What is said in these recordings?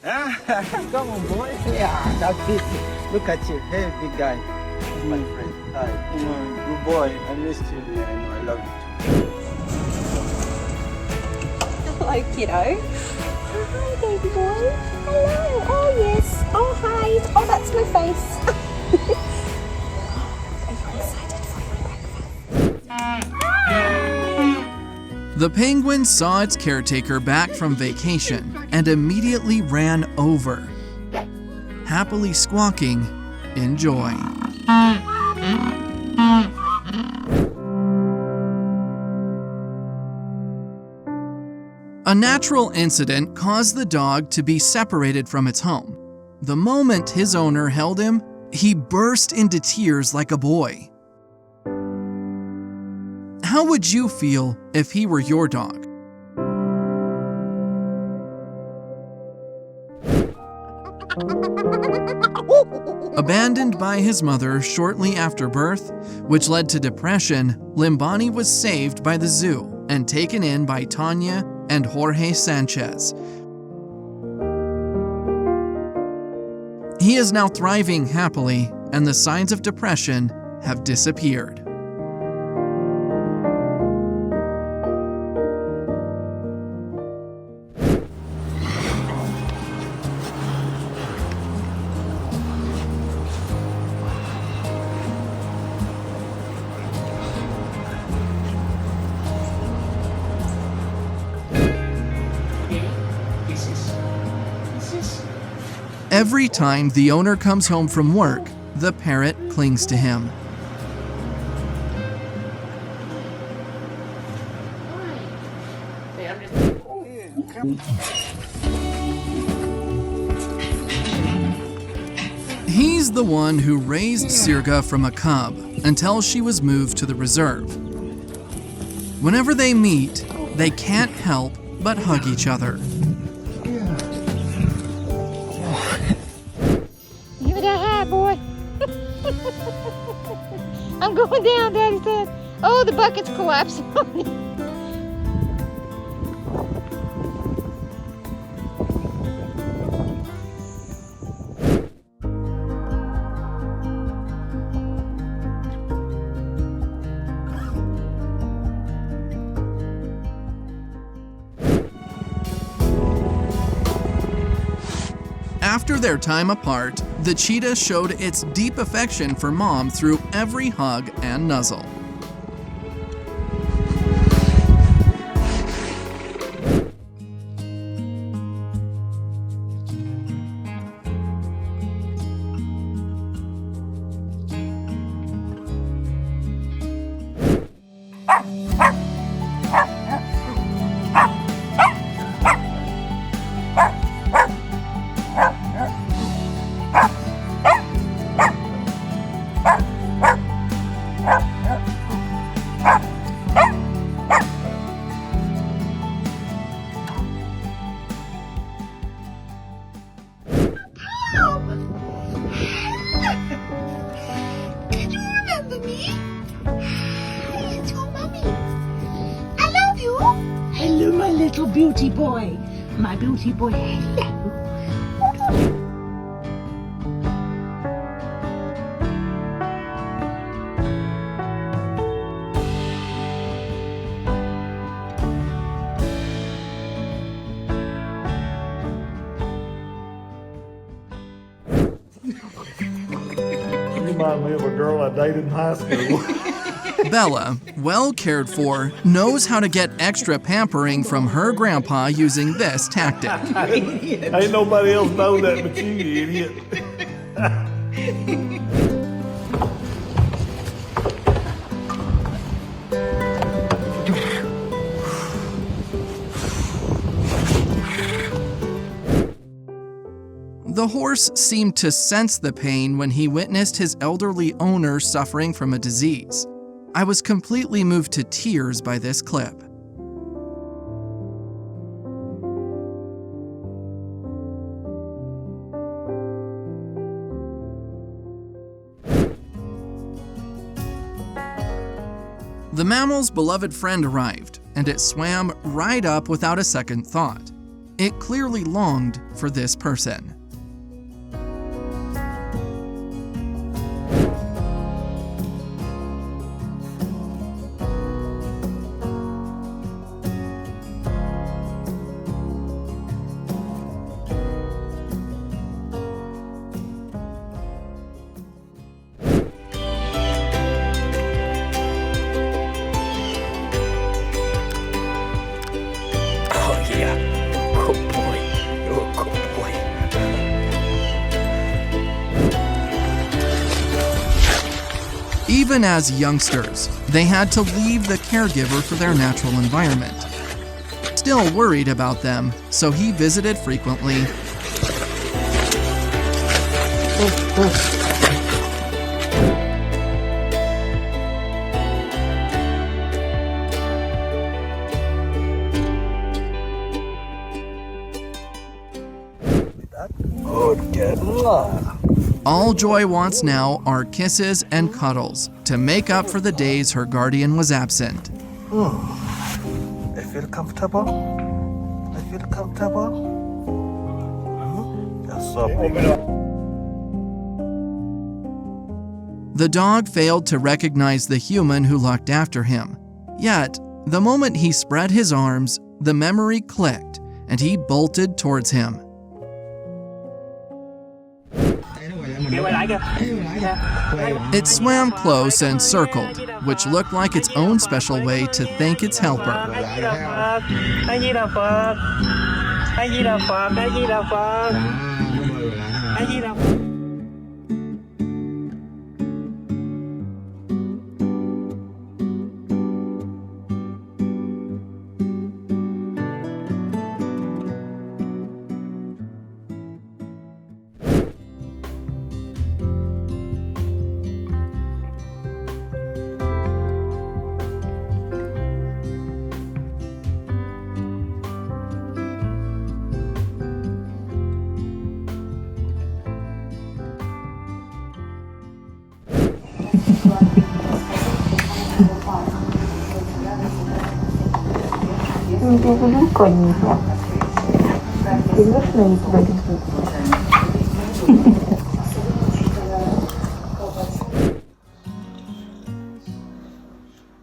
Come on, boy. Yeah, that's it. Look at you. Hey, big guy. This is my friend. Hi. Good boy. I missed you. Yeah, I know. I love you too. Hello, kiddo. Hi, baby boy. Hello. Oh, yes. Oh, hi. Oh, that's my face. Are you excited for your breakfast? The penguin saw its caretaker back from vacation and immediately ran over, happily squawking in joy. A natural incident caused the dog to be separated from its home. The moment his owner held him, he burst into tears like a boy. How would you feel if he were your dog? Abandoned by his mother shortly after birth, which led to depression, Limbani was saved by the zoo and taken in by Tanya and Jorge Sanchez. He is now thriving happily, and the signs of depression have disappeared. Every time the owner comes home from work, the parrot clings to him. He's the one who raised Sirga from a cub until she was moved to the reserve. Whenever they meet, they can't help but hug each other. Give it a high, boy. I'm going down, Daddy said. Oh, the bucket's collapsing on me. After their time apart, the cheetah showed its deep affection for Mom through every hug and nuzzle. Did you remember me? It's your mommy. I love you. Hello, my little beauty boy. My beauty boy, hello. You remind me of a girl I dated in high school. Bella, well cared for, knows how to get extra pampering from her grandpa using this tactic. Ain't nobody else know that but you, idiot. The horse seemed to sense the pain when he witnessed his elderly owner suffering from a disease. I was completely moved to tears by this clip. The mammal's beloved friend arrived, and it swam right up without a second thought. It clearly longed for this person. Even as youngsters, they had to leave the caregiver for their natural environment. Still worried about them, so he visited frequently. All Joy wants now are kisses and cuddles to make up for the days her guardian was absent. I feel comfortable. I feel comfortable. That's so big. The dog failed to recognize the human who looked after him. Yet, the moment he spread his arms, the memory clicked and he bolted towards him. It swam close and circled, which looked like its own special way to thank its helper.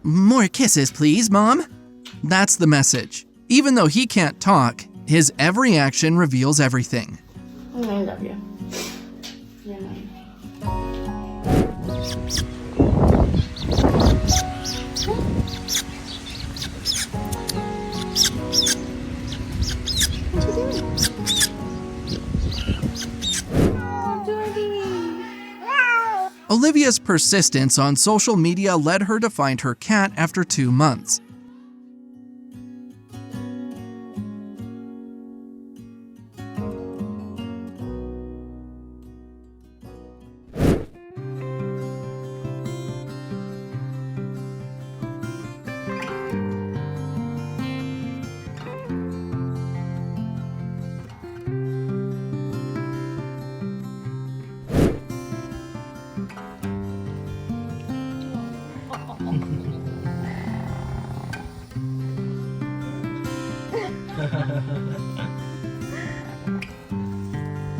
More kisses, please, Mom. That's the message. Even though he can't talk, his every action reveals everything. I love you. Yeah. Olivia's persistence on social media led her to find her cat after 2 months.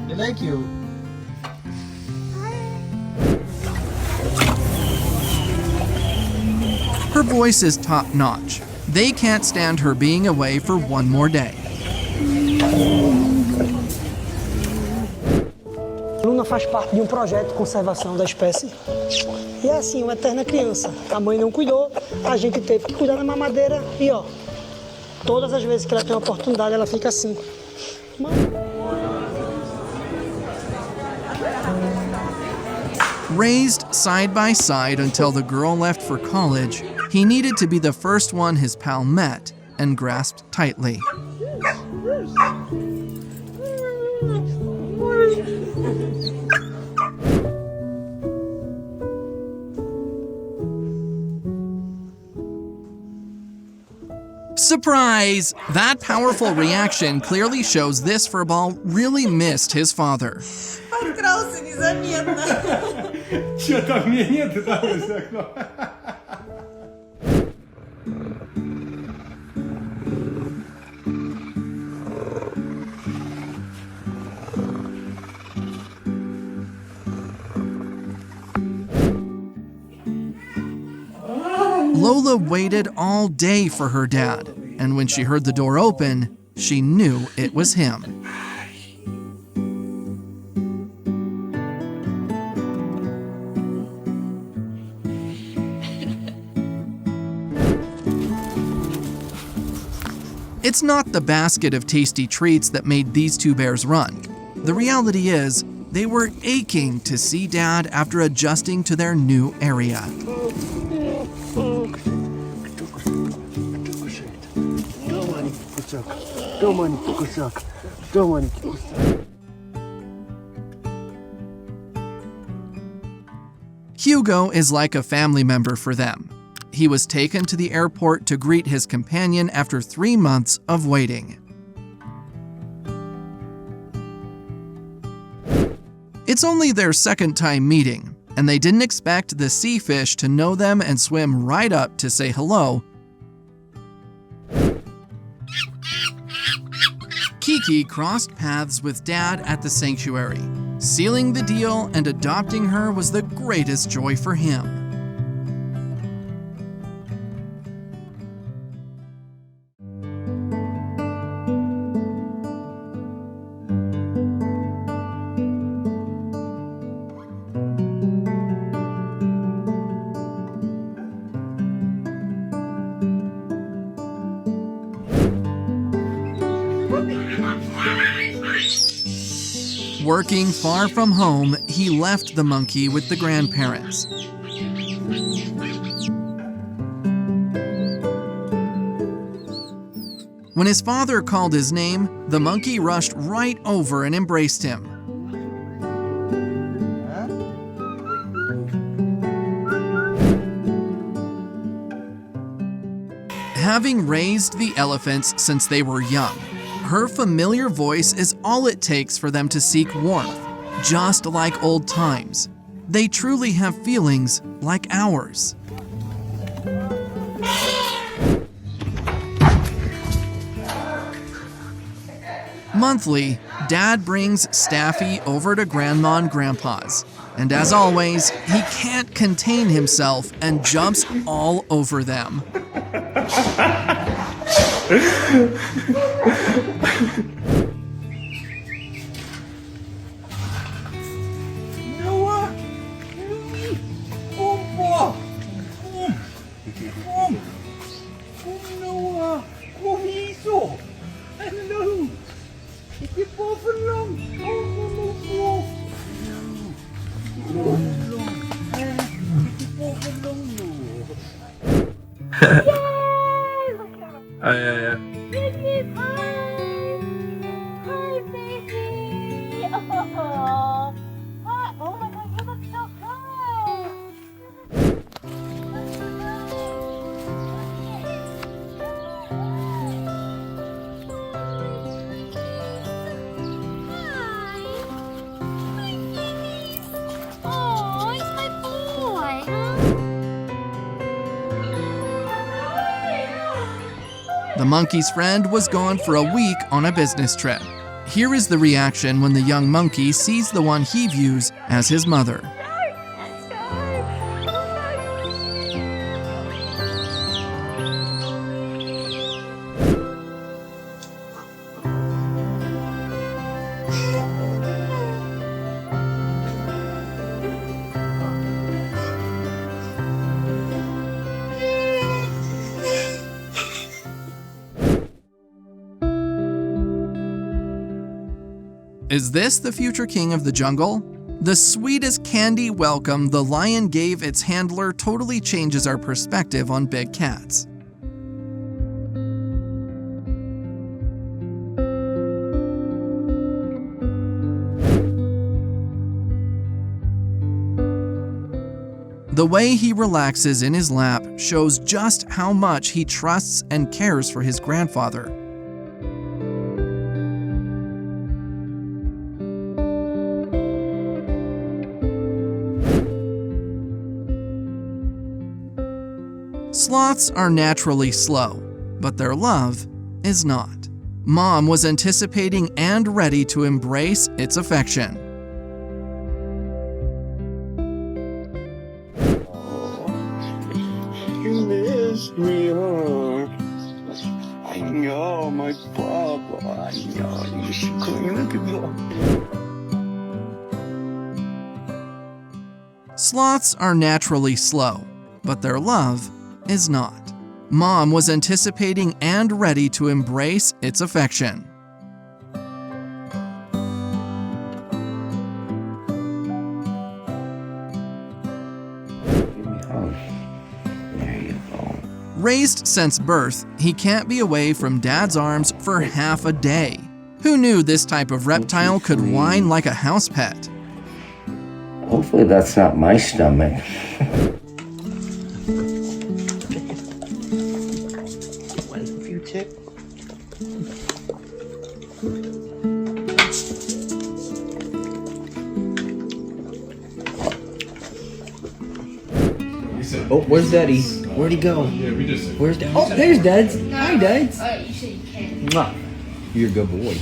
They like you. Her voice is top-notch. They can't stand her being away for one more day. Luna faz parte de projeto de conservação da espécie. E é assim, uma eterna criança. A mãe não cuidou, a gente teve que cuidar da mamadeira e ó, todas as vezes que ela tem a oportunidade, ela fica assim. Raised side by side until the girl left for college, he needed to be the first one his pal met and grasped tightly. Surprise! That powerful reaction clearly shows this furball really missed his father. Открался незаметно. Что-то мне нет, да, всякого. Lola waited all day for her dad, and when she heard the door open, she knew it was him. It's not the basket of tasty treats that made these two bears run. The reality is, they were aching to see Dad after adjusting to their new area. Hugo is like a family member for them. He was taken to the airport to greet his companion after 3 months of waiting. It's only their second time meeting, and they didn't expect the sea fish to know them and swim right up to say hello. Kiki crossed paths with Dad at the sanctuary. Sealing the deal and adopting her was the greatest joy for him. Working far from home, he left the monkey with the grandparents. When his father called his name, the monkey rushed right over and embraced him. Having raised the elephants since they were young, her familiar voice is all it takes for them to seek warmth, just like old times. They truly have feelings like ours. Monthly, Dad brings Staffy over to Grandma and Grandpa's, and as always, he can't contain himself and jumps all over them. Noah! Noah! Cohizo! Hello! Ikke på for langt! Baby, hi, baby. Oh, hi. Oh my God, you look so Oh, it's my boy, The monkey's friend was gone for a week on a business trip. Here is the reaction when the young monkey sees the one he views as his mother. Is this the future king of the jungle? The sweetest candy welcome the lion gave its handler totally changes our perspective on big cats. The way he relaxes in his lap shows just how much he trusts and cares for his grandfather. Sloths are naturally slow, but their love is not. Mom was anticipating and ready to embrace its affection. You my papa. Ja, ich kann Sloths are naturally slow, but their love is not. Mom was anticipating and ready to embrace its affection. Raised since birth, he can't be away from Dad's arms for half a day. Who knew this type of reptile could whine like a house pet? Hopefully that's not my stomach. Oh, where's Daddy? Where'd he go? Where's Dad? Oh, there's Dad's. Hi, Dads. You said you can. Mwah. You're a good boy.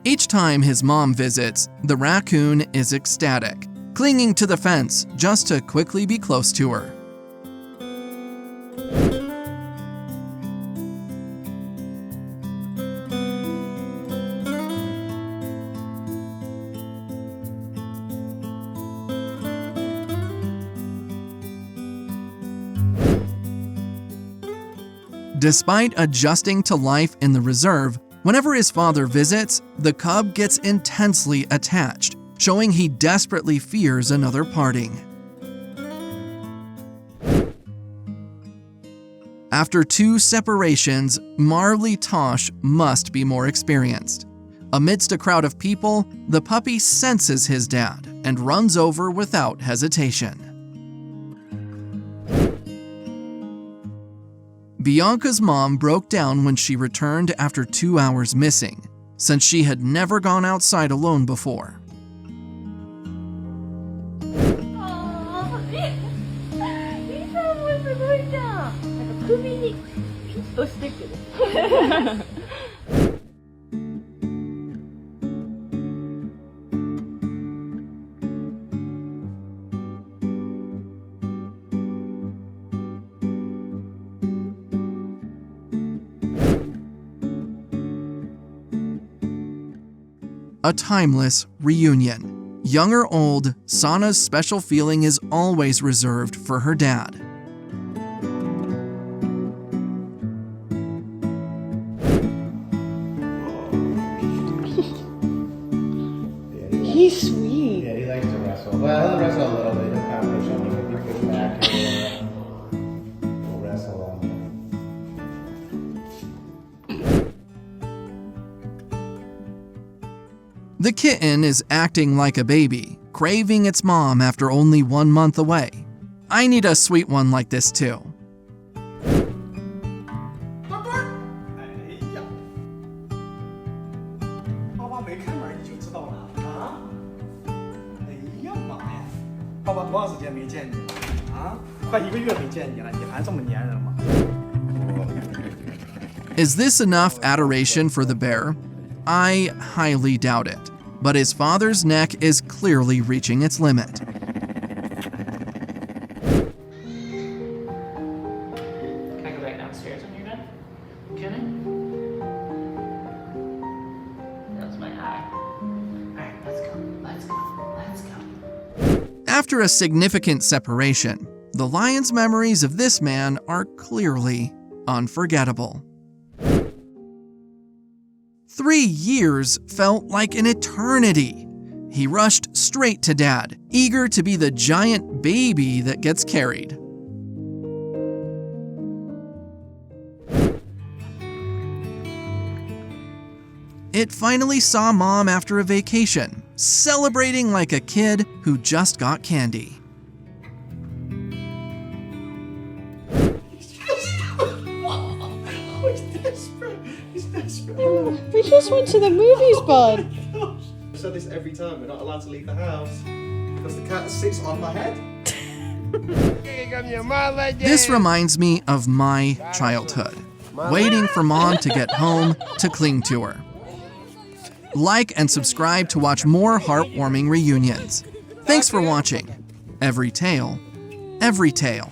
Each time his mom visits, the raccoon is ecstatic, clinging to the fence just to quickly be close to her. Despite adjusting to life in the reserve, whenever his father visits, the cub gets intensely attached, showing he desperately fears another parting. After 2 separations, Marley Tosh must be more experienced. Amidst a crowd of people, the puppy senses his dad and runs over without hesitation. Bianca's mom broke down when she returned after 2 hours missing, since she had never gone outside alone before. A timeless reunion. Young or old, Sana's special feeling is always reserved for her dad. He's sweet. Yeah, he likes to wrestle. Well, he'll wrestle a little bit. He'll kind of push on me. He'll push back and we'll wrestle on him. The kitten is acting like a baby, craving its mom after only 1 month away. I need a sweet one like this too. Is this enough adoration for the bear? I highly doubt it, but his father's neck is clearly reaching its limit. Can I go back downstairs when you're done? Can I? That was my eye. Alright, let's go. After a significant separation, the lion's memories of this man are clearly unforgettable. 3 years felt like an eternity. He rushed straight to Dad, eager to be the giant baby that gets carried. It finally saw Mom after a vacation, celebrating like a kid who just got candy. We just went to the movies, bud. I say this every time. We're not allowed to leave the house because the cat sits on my head. This reminds me of my childhood, waiting for Mom to get home to cling to her. Like and subscribe to watch more heartwarming reunions. Thanks for watching. Every tale, every tale.